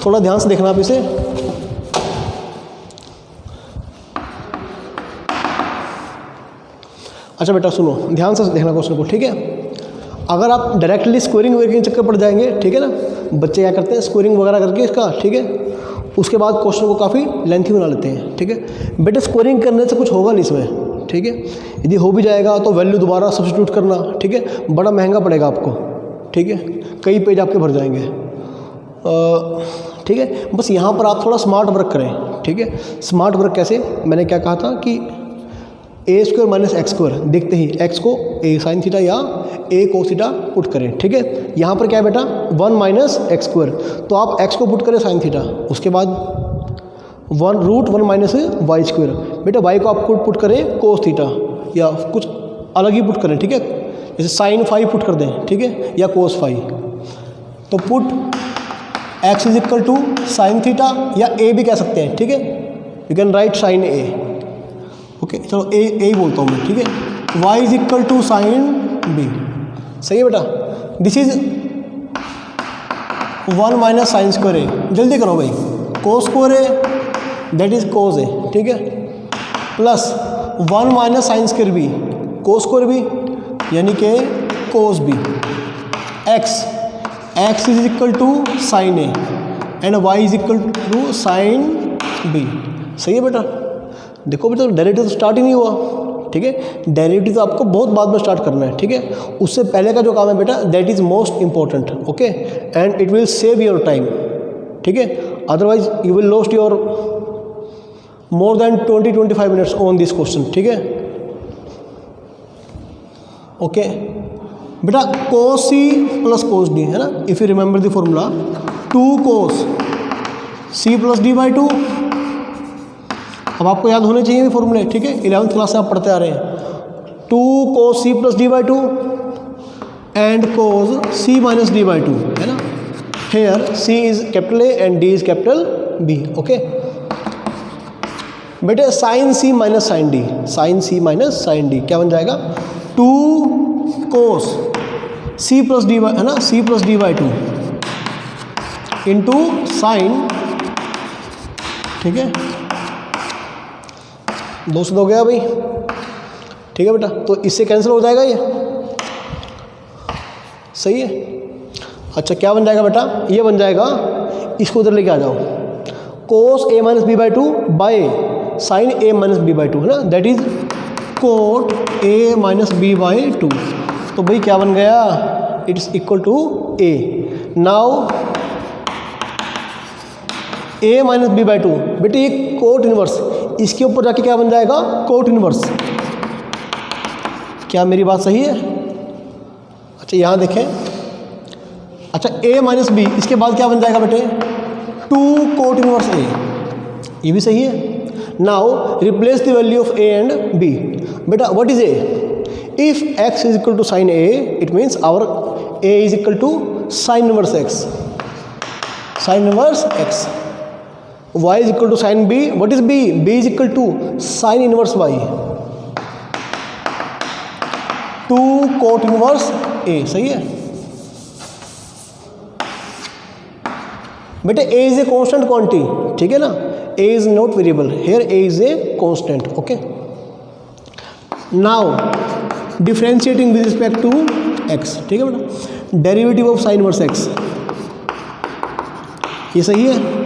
थोड़ा ध्यान से देखना आप इसे। अच्छा बेटा सुनो, ध्यान से देखना क्वेश्चन को, ठीक है, अगर आप डायरेक्टली स्क्वायरिंग वगैरह के चक्कर पड़ जाएंगे, ठीक है ना, बच्चे क्या करते हैं स्क्वायरिंग वगैरह करके इसका, ठीक है, उसके बाद क्वेश्चन को काफ़ी लेंथी बना लेते हैं, ठीक है, बेटा स्क्वायरिंग करने से कुछ होगा नहीं इसमें, ठीक है, यदि हो भी जाएगा तो वैल्यू दोबारा सब्स्टिट्यूट करना, ठीक है, बड़ा महंगा पड़ेगा आपको, ठीक है, कई पेज आपके भर जाएंगे, ठीक है, बस यहाँ पर आप थोड़ा स्मार्ट वर्क करें, ठीक है, स्मार्ट वर्क कैसे, मैंने क्या कहा था कि ए स्क्वायर माइनस एक्स स्क्वायर देखते ही एक्स को ए साइन थीटा या ए कोस थीटा पुट करें, ठीक है, यहाँ पर क्या है बेटा 1 माइनस एक्स स्क्वायर, तो आप एक्स को पुट करें साइन थीटा, उसके बाद रूट 1 माइनस वाई स्क्वायर, बेटा वाई को आप पुट करें कोस थीटा, या कुछ अलग ही पुट करें, ठीक है, जैसे साइन फाई पुट कर दें, ठीक है, या कोस फाई, तो put x is equal to sine theta या a भी कह सकते हैं, ठीक है, you can write sine a, okay, चलो ए ही बोलता हूँ मैं, ठीक है, y is equal to sine b, सही है बेटा, this is 1 minus sine square A, जल्दी करो भाई, cos square A that is cos A, ठीक है, plus 1 minus sine square B, कोस स्क्वायर बी यानी कि cos b, x is equal to sine a and y is equal to sine b, सही है बेटा। देखो बेटा डेरिवेटिव तो स्टार्ट ही नहीं हुआ, ठीक है, डेरिवेटिव तो आपको बहुत बाद में स्टार्ट करना है, ठीक है, उससे पहले का जो काम है बेटा that is most important, okay, and it will save your time, ठीक है, otherwise you will lost your more than 20-25 minutes on this question, ठीक है, ओके बेटा, कोस सी प्लस कोस डी है ना, if you remember the formula 2 cos C plus D by 2, अब आपको याद होने चाहिए फॉर्मूले, ठीक है, 11th क्लास से आप पढ़ते आ रहे हैं, 2 cos C plus D by 2 and cos C minus D by 2 है ना, here C is capital A and D is capital B, okay बेटे, sine C minus sine D, sine C minus sine D क्या बन जाएगा, 2 cos C plus D by, है ना, C plus D by 2 into sine, ठीक है, 2 से 2 गया भाई, ठीक है बेटा, तो इससे कैंसिल हो जाएगा ये, सही है। अच्छा क्या बन जाएगा बेटा, ये बन जाएगा, इसको उधर लेके आ जाओ, cos A minus B by 2 by sine A minus B by 2 है ना, that is cot A minus B by 2, तो भाई क्या बन गया, it's equal to A, now A minus B by 2, बेटे ये कोट इनवर्स, इसके ऊपर जाके क्या बन जाएगा, कोट इनवर्स, क्या मेरी बात सही है। अच्छा यहाँ देखें, अच्छा a माइनस बी, इसके बाद क्या बन जाएगा बेटे, 2 कोट इनवर्स a, ये भी सही है। Now replace the value of a and b, बेटा what is a, if x is equal to sine a, it means our a is equal to sine inverse x, sine inverse x, y is equal to sin b, what is b, b is equal to sin inverse y, 2 cot inverse a, सही है बेटे, a is a constant quantity, ठीक है ना, a is not variable, here a is a constant, okay, now differentiating with respect to x, ठीक है बेटा, derivative of sin inverse x, ये सही है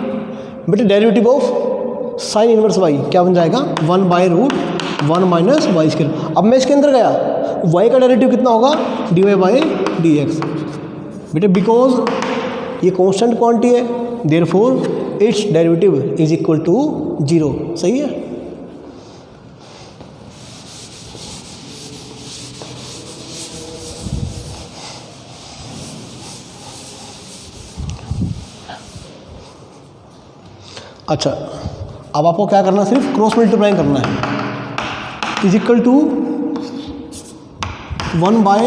बेटे, derivative of sine inverse y क्या बन जाएगा, 1 by root 1 minus y square. अब मैं इसके अंदर गया, वाई का डेरिवेटिव कितना होगा, d y by d x, बेटे बिकॉज ये कांस्टेंट क्वांटिटी है, therefore its derivative is equal to 0, सही है। अच्छा अब आपको क्या करना है, सिर्फ क्रॉस मल्टीप्लाइंग करना है, is equal to 1 by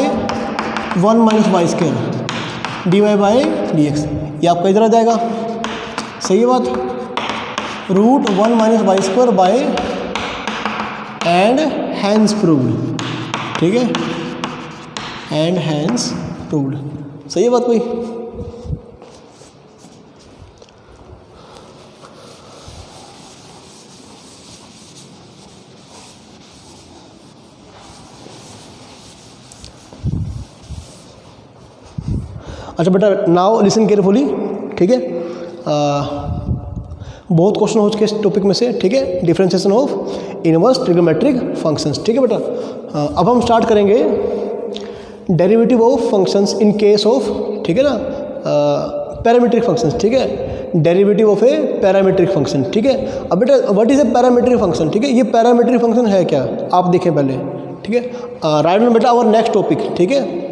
1 minus y square d y by d x, ये आपका इधर आ जाएगा, सही है बात, root 1 minus y square by and hence proved, ठीक है, एंड हैंस प्रूव्ड, सही है बात भाई। अच्छा बेटा नाउ लिसन केयरफुली, ठीक है, बहुत क्वेश्चन हो चुके इस टॉपिक में से, ठीक है, differentiation of inverse trigonometric functions, ठीक है बेटा। अब हम स्टार्ट करेंगे derivative of functions in case of, ठीक है ना, पैरामीट्रिक फंक्शंस, ठीक है, derivative of A parametric function, ठीक है। अब बेटा what is a parametric function, ठीक है, ये पैरामीट्रिक फंक्शन है क्या, आप देखें पहले, ठीक है, राइट डाउन बेटा आवर नेक्स्ट टॉपिक, ठीक है,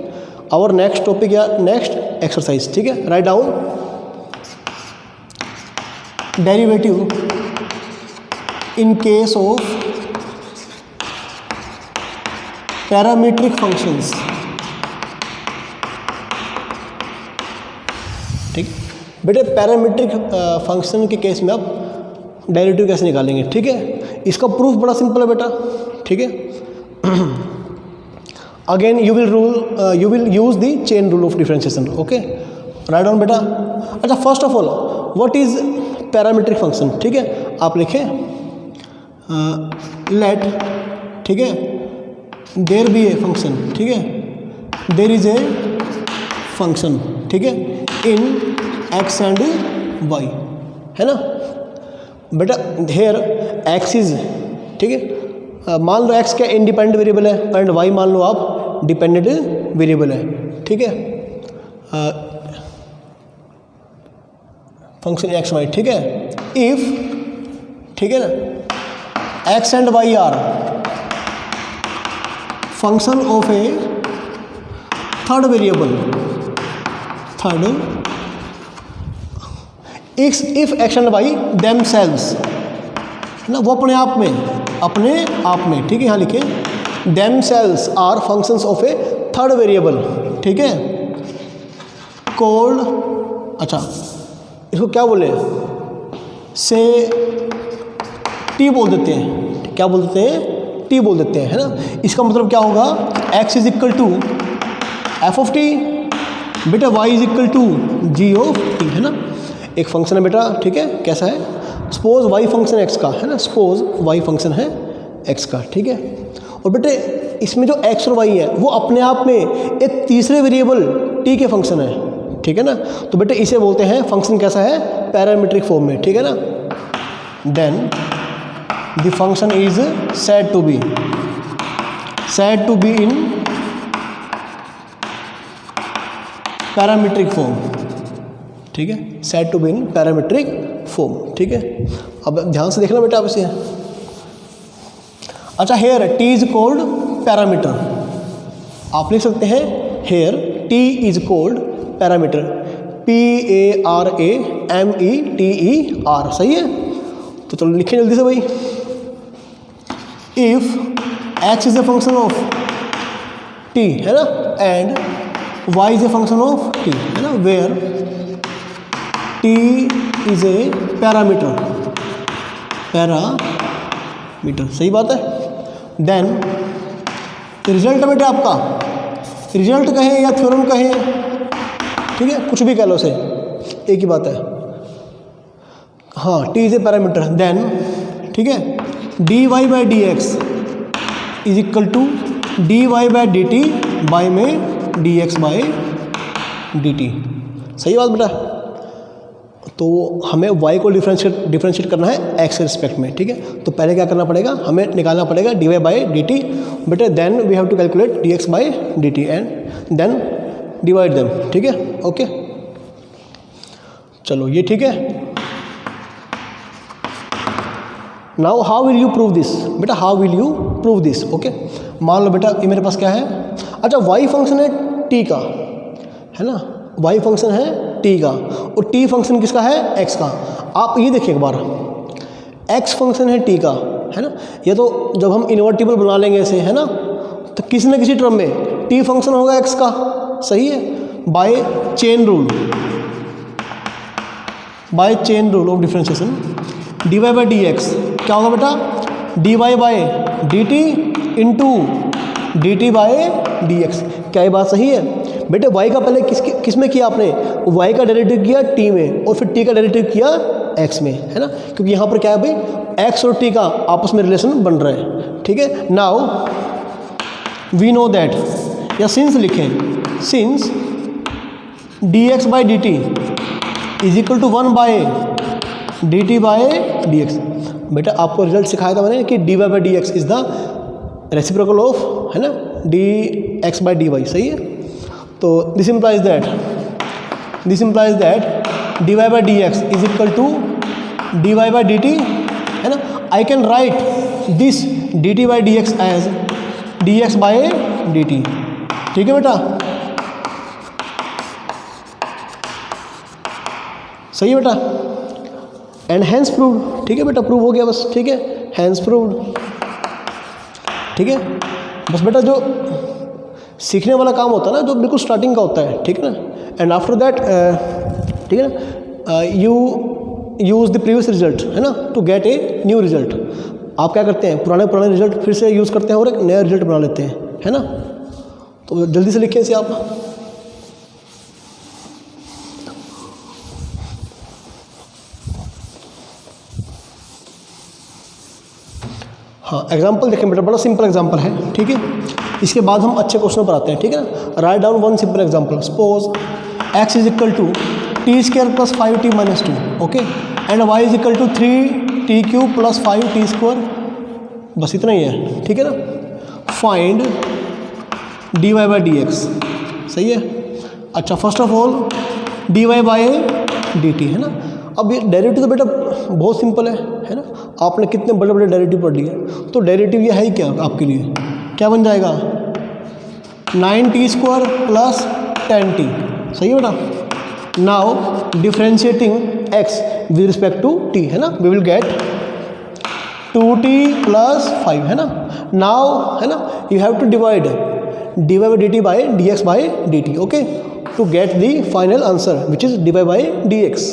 आवर नेक्स्ट टॉपिक या नेक्स्ट एक्सरसाइज, ठीक है, write down derivative in case of parametric functions, ठीक बेटे। पैरामीट्रिक फंक्शन के केस में आप डेरिवेटिव कैसे निकालेंगे, ठीक है। इसका प्रूफ बड़ा सिंपल है बेटा, ठीक है। Again you will use the chain rule of differentiation, okay. Write down बेटा। अच्छा, first of all what is parametric function, ठीक है। आप लिखें लेट, ठीक है, देयर बी ए फंक्शन, ठीक है, देयर इज ए फंक्शन, ठीक है, इन एक्स एंड वाई, है ना बेटा। हेयर एक्स इज, ठीक है, मान लो एक्स क्या इंडिपेंडेंट वेरिएबल है एंड वाई मान लो आप डिपेंडेंट वेरिएबल है, ठीक है। फंक्शन एक्स वाई, ठीक है। इफ, ठीक है ना, x and y are function of a third variable, if x and y themselves, है ना, वो अपने आप में, ठीक है। यहाँ लिखे themselves are functions of a third variable, ठीक है, कॉल्ड, अच्छा इसको क्या बोले, से टी बोल देते हैं, क्या बोल देते हैं, टी बोल देते हैं, है ना। इसका मतलब क्या होगा, x is equal to f of t बेटा, y is equal to g of t, है ना। एक फंक्शन है बेटा, ठीक है, कैसा है, सपोज वाई फंक्शन एक्स का, है ना, सपोज वाई फंक्शन है एक्स का, ठीक है। और बेटे इसमें जो एक्स और वाई है वो अपने आप में एक तीसरे वेरिएबल टी के फंक्शन है, ठीक है ना। तो बेटे इसे बोलते हैं फंक्शन कैसा है, पैरामीट्रिक फॉर्म में, ठीक है ना। Then the function is said to be in parametric form, ठीक है, said to be in parametric form, ठीक है। अब ध्यान से देखना बेटा आप इसे। अच्छा, here t is called parameter, आप लिख सकते हैं here t is called parameter, PARAMETER, सही है। तो चलो लिखें जल्दी से भाई। If x is a function of t, है ना, and y is a function of t, है ना, where t is a parameter, सही बात है। देन रिजल्ट बेटा आपका, रिजल्ट कहें या थ्योरम कहें, ठीक है, कुछ भी कह लो उसे, एक ही बात है। हाँ, t is a parameter, then ठीक है, dy by d x is equal to dy by d t by में dx बाई डी टी, सही बात बेटा। तो हमें y को डिफरेंशिएट करना है x के रिस्पेक्ट में, ठीक है। तो पहले क्या करना पड़ेगा, हमें निकालना पड़ेगा dy बाई डी टी बेटे, then we have to calculate dx by d t and then divide them, ठीक है, ओके। चलो ये ठीक है। Now how will you prove this बेटा, how will you prove this, okay. मान लो बेटा ये मेरे पास क्या है, अच्छा y फंक्शन है t का, है ना, y फंक्शन है t का, और t फंक्शन किसका है, x का। आप ये देखिए एक बार, x फंक्शन है t का, है ना, ये तो जब हम इन्वर्टिबल बना लेंगे इसे, है ना, तो किसी न किसी टर्म में t फंक्शन होगा x का, सही है। By chain rule of differentiation dy by d x क्या होगा बेटा, dy by d t into d t by d x. क्या ये बात सही है बेटे। y का पहले किस में किया आपने, y का डेरिवेटिव किया t में और फिर t का डेरिवेटिव किया x में, है ना, क्योंकि यहाँ पर क्या है भाई, x और t का आपस में रिलेशन बन रहा है, ठीक है। नाउ वी नो दैट, या सिंस लिखें, since dx by d t is equal to 1 by d t by d x. बेटा आपको रिजल्ट सिखाया था मैंने कि dy by d x is the reciprocal of, है ना, dx बाई डी वाई, सही है। तो this implies that dy by d x is equal to dy by d t, है ना। I can write this dt by d x as dx by d t, ठीक है बेटा, सही है बेटा। एंड हैंस प्रूव्ड, ठीक है बेटा, प्रूव हो गया बस, ठीक है, हैंस प्रूव्ड, ठीक है। बस बेटा जो सीखने वाला काम होता है ना, जो बिल्कुल स्टार्टिंग का होता है, ठीक है ना, एंड आफ्टर दैट ठीक है ना, you use the previous result, है ना, to get a new result. आप क्या करते हैं, पुराने रिजल्ट फिर से यूज़ करते हैं और एक नया रिजल्ट बना लेते हैं, है ना। तो जल्दी से लिखिए इसे आप। हाँ, एग्जाम्पल देखें बेटा, बड़ा सिंपल एग्जाम्पल है, ठीक है। इसके बाद हम अच्छे क्वेश्चन पर आते हैं, ठीक है ना। Write down one simple example. Suppose x is equal to t square plus 5t minus 2, okay, and y is equal to 3t cube plus 5t square. बस इतना ही है, ठीक है ना। Find dy by d x, सही है। अच्छा, first of all dy by dt, है ना। अब ये डेरिवेटिव तो बेटा बहुत सिंपल है ना। आपने कितने बड़े बड़े डेरिवेटिव पढ़ लिए, तो डेरिवेटिव ये है ही क्या आपके लिए, क्या बन जाएगा, 9t स्क्वायर प्लस 10t, सही है बेटा। Now differentiating x with respect to t, है ना, we will get 2t plus 5, है ना। नाउ, है ना, you have to divide dy by dt by dx by dt, okay, to get the final answer which is dy by dx।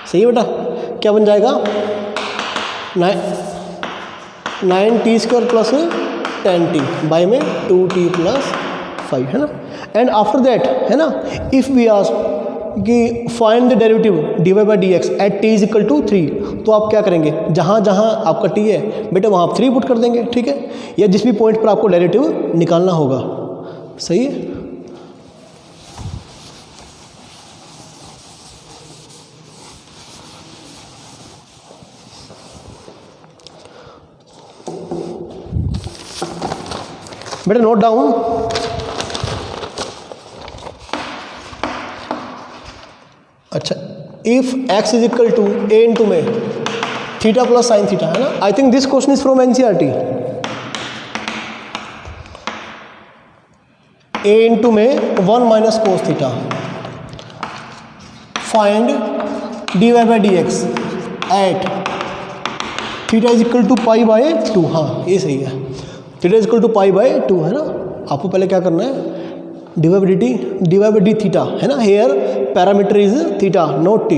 सही है बेटा, क्या बन जाएगा, 9t square plus 10t by में 2t प्लस 5, है ना। एंड आफ्टर दैट, है ना, इफ़ वी आस्क कि find the derivative dy by d x at t is equal to 3, तो आप क्या करेंगे, जहाँ जहाँ आपका t है बेटा वहाँ आप 3 पुट कर देंगे, ठीक है, या जिस भी पॉइंट पर आपको डेरिवेटिव निकालना होगा, सही है। बेटा नोट डाउन, अच्छा, if x is equal to a into में थीटा प्लस साइन थीटा, है ना। I think this question is from NCERT. a into में 1 minus cos theta, find dy by d x at theta is equal to pi by 2। हाँ, ये सही है, theta is equal to pi by 2, है ना। आपको पहले क्या करना है, dy बाई डी थीटा, है ना, here parameter is theta not t,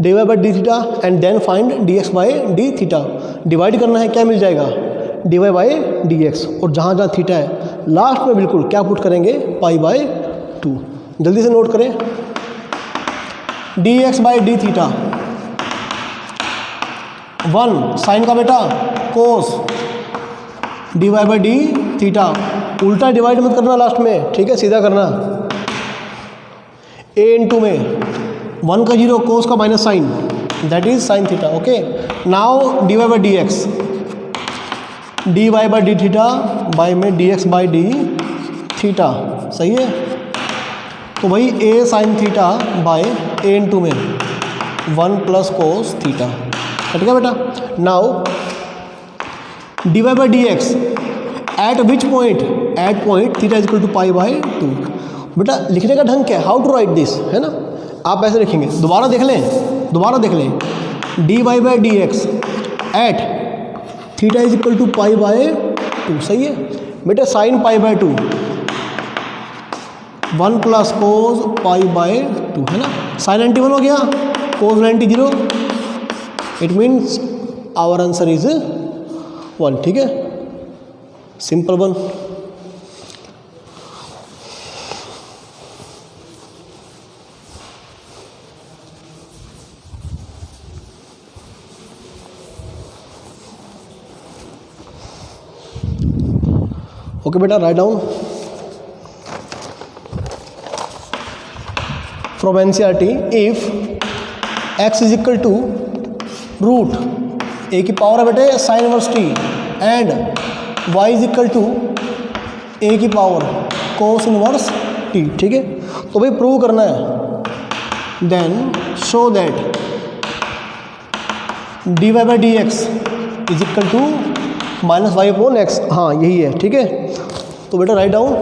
dy by d theta and then find dx by d theta. Divide करना है, क्या मिल जाएगा, dy बाई dx, और जहाँ जहाँ थीटा है लास्ट में बिल्कुल क्या पुट करेंगे, पाई बाई 2। जल्दी से नोट करें, dx by d theta 1 sine का बेटा cos dy by d theta, उल्टा डिवाइड मत करना लास्ट में, ठीक है, सीधा करना। a इंटू में 1 का 0 कोस का minus sine, that is sine theta, okay. Now dy by d x, dy by d theta by में dx बाई डी थीटा, सही है। तो भाई a sine theta by a into में 1 प्लस कोस थीटा, ठीक है बेटा। Now dy by d x at which point, at point theta is equal to pi by 2। बेटा लिखने का ढंग क्या है, हाउ टू राइट दिस, है ना। आप ऐसे लिखेंगे, दोबारा देख लें, dy by d x at theta is equal to pi by 2, सही है बेटा। Sine pi by 2 1 plus cos pi by 2, है ना। साइन 91 हो गया, cos 90 0, it means our answer is 1, ठीक है, सिंपल वन। ओके बेटा, write down from NCERT, if x is equal to root a की पावर है बेटे sine inverse t and y is equal to a की पावर कोस इनवर्स t, ठीक है। तो भाई प्रूव करना है, then show that dy by d x is equal to minus y upon x. हाँ यही है, ठीक है। तो बेटा राइट डाउन,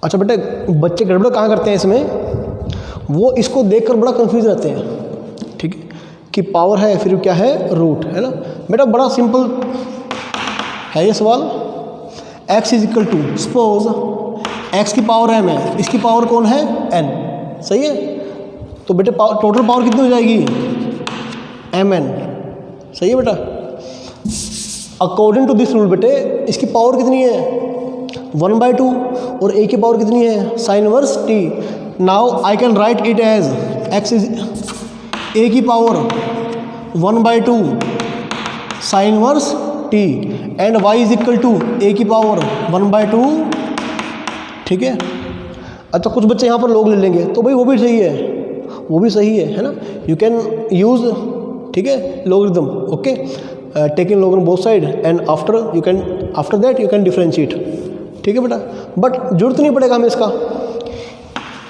अच्छा बेटा, बच्चे गड़बड़ कहाँ करते हैं इसमें, वो इसको देखकर बड़ा कंफ्यूज रहते हैं, ठीक है, कि पावर है फिर क्या है, रूट, है ना। बेटा बड़ा सिंपल है ये सवाल। x is equal to, suppose x की पावर m है, इसकी पावर कौन है, n, सही है। तो बेटे टोटल पावर कितनी हो जाएगी, mn, सही है बेटा। अकॉर्डिंग टू दिस रूल बेटे इसकी पावर कितनी है, 1/2 और a की पावर कितनी है, sine inverse t। Now I can write it as x is a की power 1/2 sine inverse t and y is equal to a की पावर 1/2, ठीक है। अच्छा कुछ बच्चे यहाँ पर लोग ले लेंगे, तो भाई वो भी सही है, वो भी सही है ना। यू कैन यूज़, ठीक है, logarithm, okay, taking log on both side and after that you can differentiate, ठीक है बेटा। बट जरूरत नहीं पड़ेगा हमें इसका।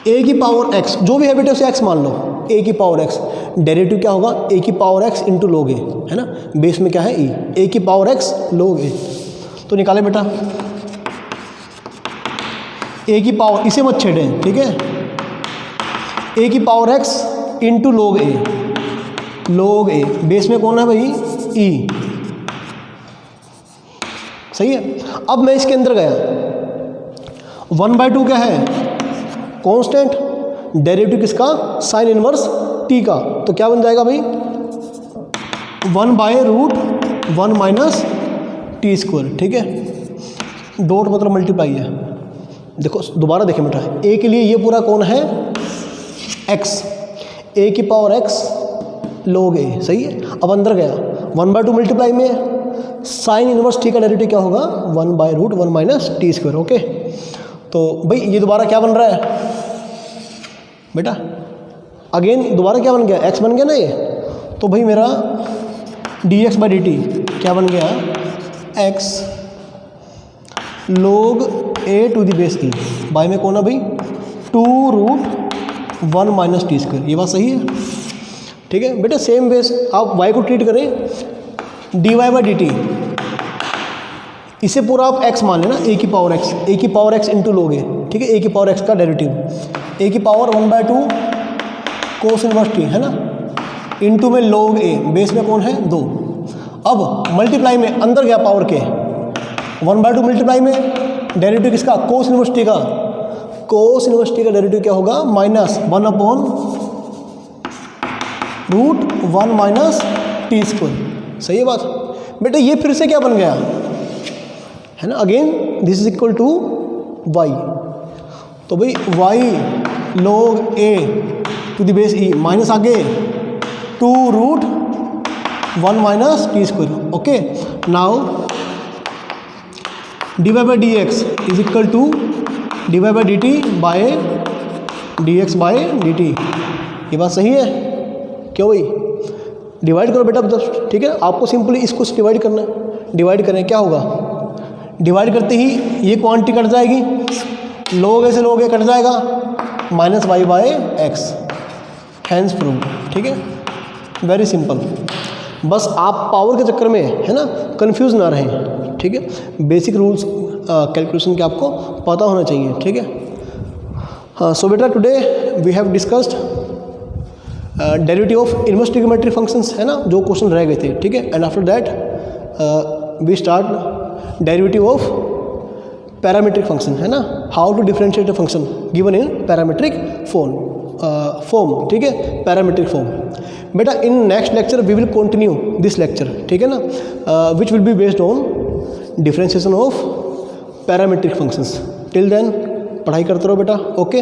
a की पावर x जो भी है बेटे उसे x मान लो, a की पावर x, डेरिवेटिव क्या होगा, a की power x into log a, है ना, बेस में क्या है e, a की पावर x log a। तो निकाले बेटा a की पावर, इसे मत छेड़ें, ठीक है, a की power x into log a, log a base में कौन है भाई, e, सही है। अब मैं इसके अंदर गया, 1/2 क्या है, कांस्टेंट, डेरिवेटिव किसका, साइन इनवर्स t का, तो क्या बन जाएगा भाई, 1/√1 माइनस टी स्क्वायर, ठीक है। डॉट मतलब मल्टीप्लाई है। देखो दोबारा देखें बेटा, a के लिए ये पूरा कौन है, x, a की पावर x log a, सही है। अब अंदर गया, 1/2 मल्टीप्लाई में साइन इनवर्स t का डेरिवेटिव क्या होगा, 1/√1 माइनस टी स्क्वायर, ओके। तो भाई ये दोबारा क्या बन रहा है बेटा, अगेन दोबारा क्या बन गया, x बन गया ना ये, तो भाई मेरा dx/dt क्या बन गया, x log a to the base e, by में कौन है भाई, 2√1 माइनस टी स्क्वायर, ये बात सही है, ठीक है बेटा। सेम बेस आप y को ट्रीट करें, dy/dt, इसे पूरा आप x मान लेना, a की power x into log a, ठीक है, a की पावर x का डेरिवेटिव, a की पावर 1/2 कोस इनवर्स t, है ना, इंटू में log a, बेस में कौन है 2। अब मल्टीप्लाई में अंदर गया पावर के, 1/2 मल्टीप्लाई में डेरिवेटिव किसका, कोस इनवर्स t का, कोस इनवर्स t का डेरिवेटिव क्या होगा, -1/√1 माइनस टी स्क्वायर, सही है बात बेटा। ये फिर से क्या बन गया, है ना, again this is equal to y, तो भाई y log a to the base e minus आगे 2√1 minus t square, okay. Now dy/dx is equal to dy/dt by dx/dt, ये बात सही है, क्यों भाई, डिवाइड करो बेटा, मतलब ठीक है, आपको सिंपली इसको डिवाइड करना है, डिवाइड करें क्या होगा, डिवाइड करते ही ये क्वांटिटी कट जाएगी, log a से log a कट जाएगा, माइनस y/x, हैंस प्रूव, ठीक है, वेरी सिंपल। बस आप पावर के चक्कर में, है ना, कंफ्यूज ना रहें, ठीक है। बेसिक रूल्स कैलकुलेशन के आपको पता होना चाहिए, ठीक है। हाँ, सो बेटा today we have discussed derivative of inverse trigonometric functions, है ना, जो क्वेश्चन रह गए थे, ठीक है। And after that we start derivative of parametric function, है ना, how to differentiate a function given in parametric form, ठीक है, पैरामीट्रिक फॉर्म। बेटा in next lecture we will continue this lecture, ठीक है ना, which will be based on differentiation of parametric functions. Till then पढ़ाई करते रहो बेटा, ओके।